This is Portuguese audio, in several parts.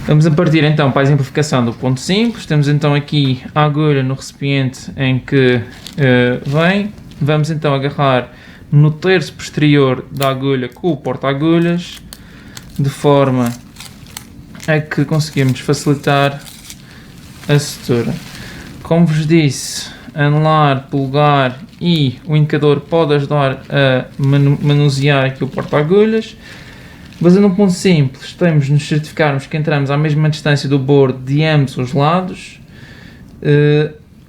Vamos a partir então para a exemplificação do ponto simples. Temos então aqui a agulha no recipiente em que vem. Vamos então agarrar no terço posterior da agulha com o porta-agulhas, de forma a que conseguimos facilitar a sutura. Como vos disse, anelar, polegar e o indicador pode ajudar a manusear aqui o porta-agulhas. Fazendo um ponto simples, temos de nos certificarmos que entramos à mesma distância do borde de ambos os lados.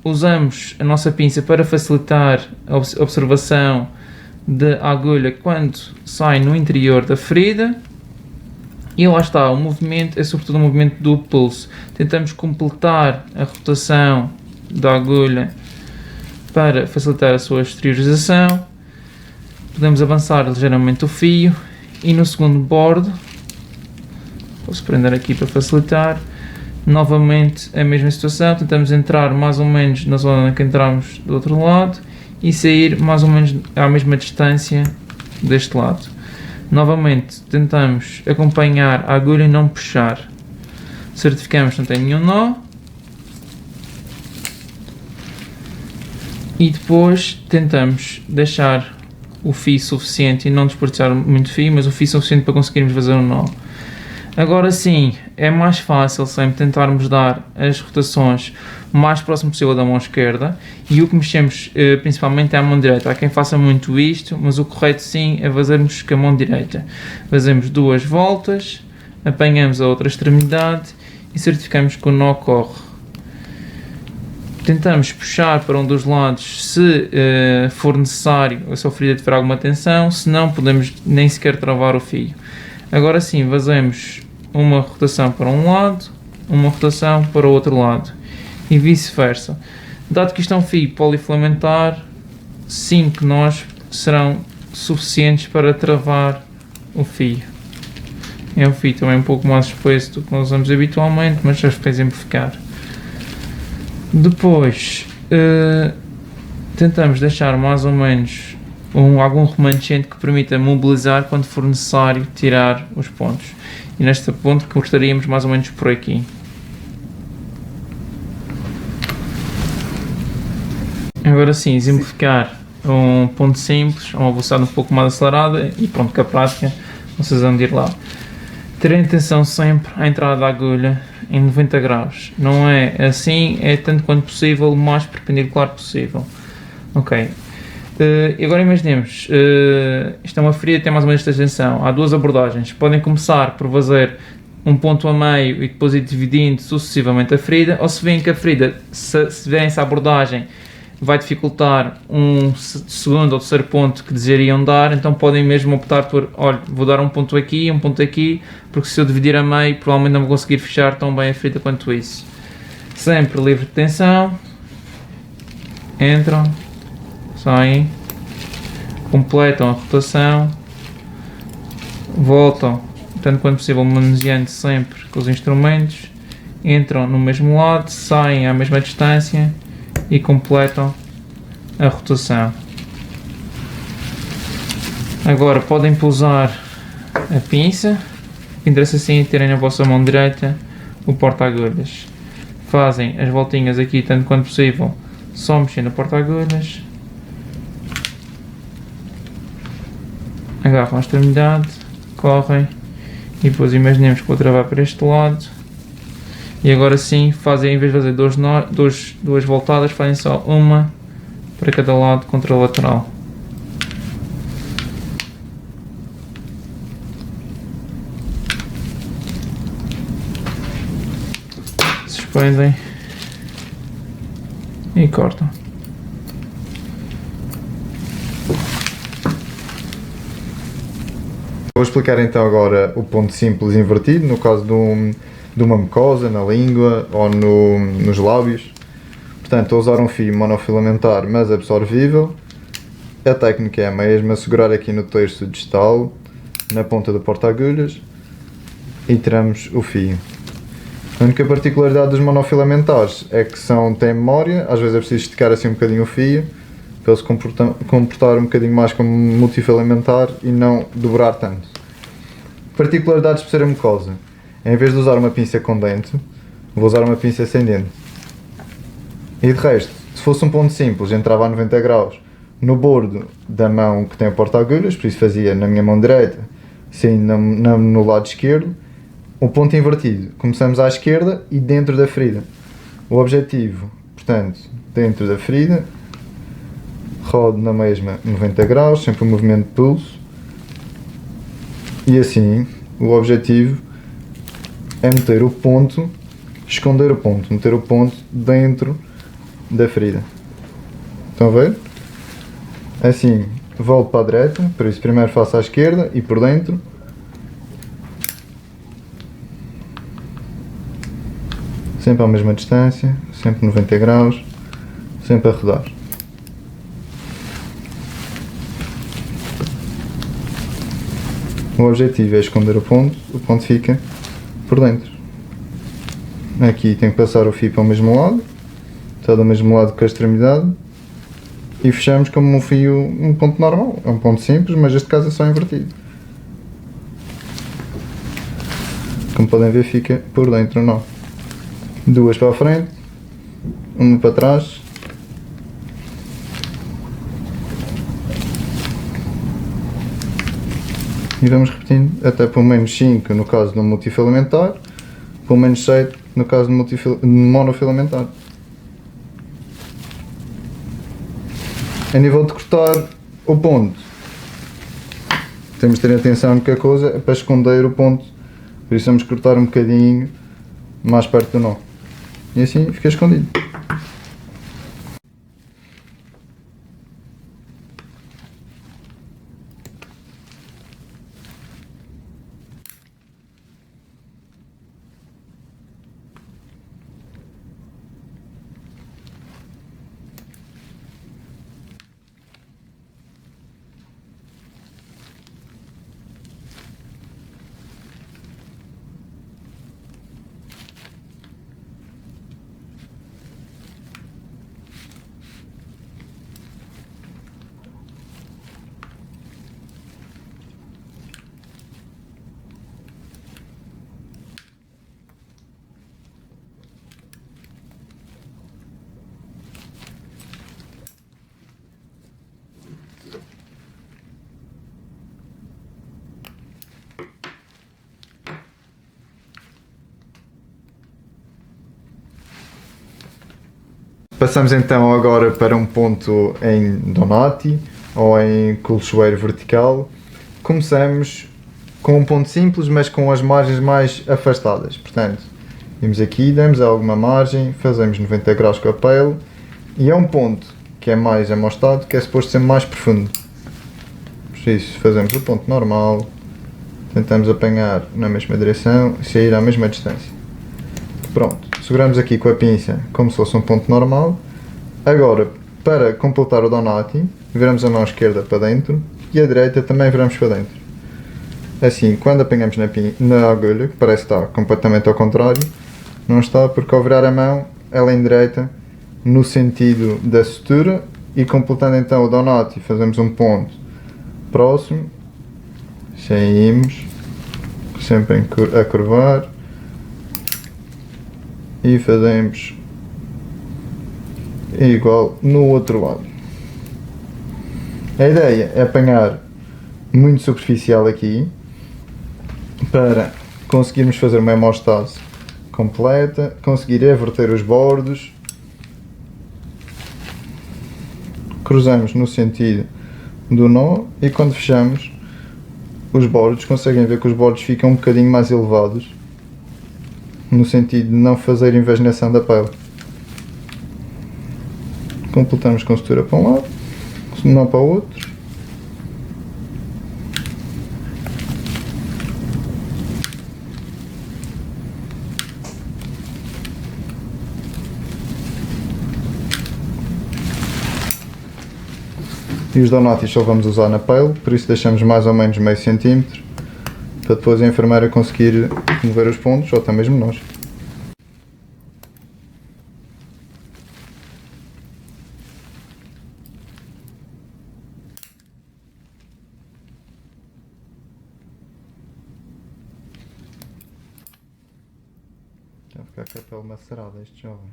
Usamos a nossa pinça para facilitar a observação da agulha quando sai no interior da ferida. E lá está, o movimento é sobretudo o movimento do pulso. Tentamos completar a rotação da agulha para facilitar a sua exteriorização. Podemos avançar ligeiramente o fio. E no segundo borde, posso prender aqui para facilitar, novamente a mesma situação, tentamos entrar mais ou menos na zona em que entramos do outro lado e sair mais ou menos à mesma distância deste lado. Novamente tentamos acompanhar a agulha e não puxar, certificamos que não tem nenhum nó e depois tentamos deixar o fio suficiente e não desperdiçar muito fio, mas o fio suficiente para conseguirmos fazer um nó. Agora sim, é mais fácil sempre tentarmos dar as rotações o mais próximo possível da mão esquerda e o que mexemos principalmente é a mão direita. Há quem faça muito isto, mas o correto sim é fazermos com a mão direita. Fazemos 2 voltas, apanhamos a outra extremidade e certificamos que o nó corre. Tentamos puxar para um dos lados se for necessário, ou se a ferida tiver alguma tensão, se não podemos nem sequer travar o fio. Agora sim, fazemos uma rotação para um lado, uma rotação para o outro lado e vice-versa. Dado que isto é um fio polifilamentar, 5 nós serão suficientes para travar o fio. É um fio também um pouco mais espesso do que nós usamos habitualmente, mas já para exemplificar. Depois tentamos deixar mais ou menos algum remanescente que permita mobilizar quando for necessário tirar os pontos. E neste ponto cortaríamos mais ou menos por aqui. Agora sim, exemplificar um ponto simples, uma velocidade um pouco mais acelerada e pronto, que a prática vocês vão ir lá. Terem atenção sempre à entrada da agulha em 90 graus. Não é assim, é tanto quanto possível, o mais perpendicular possível. Ok. E agora imaginemos, isto é uma ferida, tem mais ou menos esta extensão. Há 2 abordagens. Podem começar por fazer um ponto a meio e depois ir dividindo sucessivamente a ferida, ou se veem que a ferida, se vêem essa abordagem, vai dificultar um segundo ou terceiro ponto que desejariam dar, então podem mesmo optar por, olha, vou dar um ponto aqui, porque se eu dividir a meio, provavelmente não vou conseguir fechar tão bem a ferida quanto isso. Sempre livre de tensão, entram, saem, completam a rotação, voltam, tanto quanto possível manuseando sempre com os instrumentos, entram no mesmo lado, saem à mesma distância e completam a rotação. Agora podem pousar a pinça, interessa assim terem na vossa mão direita o porta-agulhas. Fazem as voltinhas aqui tanto quanto possível, só mexendo o porta-agulhas. Agarram a extremidade, correm e depois imaginemos que vou travar para este lado. E agora sim, fazem, em vez de fazer duas voltadas, fazem só uma para cada lado contralateral. Suspendem e cortam. Vou explicar então agora o ponto simples invertido, no caso de uma mucosa, na língua ou nos lábios. Portanto, estou a usar um fio monofilamentar mas absorvível. A técnica é a mesma, segurar aqui no terço distal, na ponta do porta-agulhas e tiramos o fio. A única particularidade dos monofilamentares é que têm memória, às vezes é preciso esticar assim um bocadinho o fio para ele se comportar um bocadinho mais como multifilamentar e não dobrar tanto. Particularidades por ser a mucosa. Em vez de usar uma pinça com dente, vou usar uma pinça sem dente. E de resto, se fosse um ponto simples, entrava a 90 graus no bordo da mão que tem a porta-agulhas, por isso fazia na minha mão direita, sim, no lado esquerdo. O ponto invertido, começamos à esquerda e dentro da ferida. O objetivo, portanto, dentro da ferida, rodo na mesma 90 graus, sempre o movimento de pulso. E assim, o objetivo é meter o ponto, esconder o ponto, meter o ponto dentro da ferida. Estão a ver? Assim, volto para a direita, por isso primeiro faço à esquerda e por dentro. Sempre à mesma distância, sempre 90 graus, sempre a rodar. O objetivo é esconder o ponto fica por dentro. Aqui tem que passar o fio para o mesmo lado, está do mesmo lado que a extremidade, e fechamos como um fio, um ponto normal. É um ponto simples, mas neste caso é só invertido. Como podem ver, fica por dentro o nó. Duas para a frente, uma para trás. E vamos repetindo até pelo menos 5 no caso do multifilamentar, pelo menos 7 no caso do monofilamentar. A nível de cortar o ponto, temos de ter atenção a única coisa é para esconder o ponto, por isso vamos cortar um bocadinho mais perto do nó. E assim fica escondido. Passamos então agora para um ponto em Donati ou em colchoeiro vertical. Começamos com um ponto simples, mas com as margens mais afastadas. Portanto, vimos aqui, damos alguma margem, fazemos 90 graus com a pele e é um ponto que é mais amostado, que é suposto ser mais profundo. Por isso, fazemos o ponto normal, tentamos apanhar na mesma direção e sair à mesma distância. Pronto, seguramos aqui com a pinça como se fosse um ponto normal. Agora, para completar o Donati, viramos a mão esquerda para dentro e a direita também viramos para dentro. Assim, quando apanhamos na agulha, que parece estar completamente ao contrário, não está, porque ao virar a mão ela endireita no sentido da sutura e completando então o Donati fazemos um ponto próximo, saímos, sempre a curvar e fazemos igual no outro lado. A ideia é apanhar muito superficial aqui para conseguirmos fazer uma hemostase completa, conseguir everter os bordos, cruzamos no sentido do nó e quando fechamos os bordos, conseguem ver que os bordos ficam um bocadinho mais elevados no sentido de não fazer invaginação da pele. Completamos com sutura para um lado, nó para o outro. E os Donatis só vamos usar na pele, por isso deixamos mais ou menos meio centímetro, para depois a enfermeira conseguir mover os pontos, ou até mesmo nós. ficar com a pele macerada, este jovem.